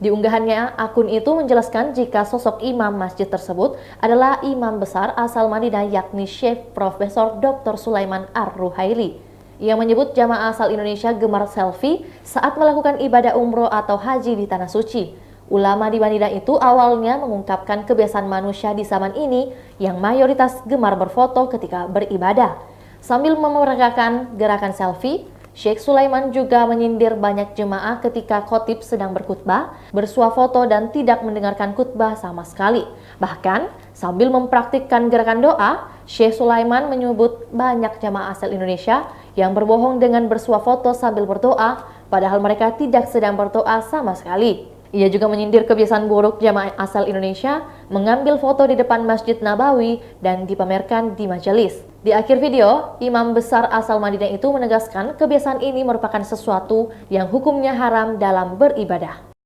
Di unggahannya, akun itu menjelaskan jika sosok imam masjid tersebut adalah imam besar asal Madinah yakni Syekh Profesor Dr. Sulaiman Ar-Ruhaili. Ia menyebut jamaah asal Indonesia gemar selfie saat melakukan ibadah umroh atau haji di Tanah Suci. Ulama di Madinah itu awalnya mengungkapkan kebiasaan manusia di zaman ini yang mayoritas gemar berfoto ketika beribadah. Sambil memeragakan gerakan selfie, Syekh Sulaiman juga menyindir banyak jemaah ketika khotib sedang berkhutbah, bersuah foto dan tidak mendengarkan khutbah sama sekali. Bahkan, sambil mempraktikkan gerakan doa, Syekh Sulaiman menyebut banyak jemaah asal Indonesia yang berbohong dengan bersuah foto sambil berdoa, padahal mereka tidak sedang berdoa sama sekali. Ia juga menyindir kebiasaan buruk jamaah asal Indonesia mengambil foto di depan Masjid Nabawi dan dipamerkan di majelis. Di akhir video, imam besar asal Madinah itu menegaskan kebiasaan ini merupakan sesuatu yang hukumnya haram dalam beribadah.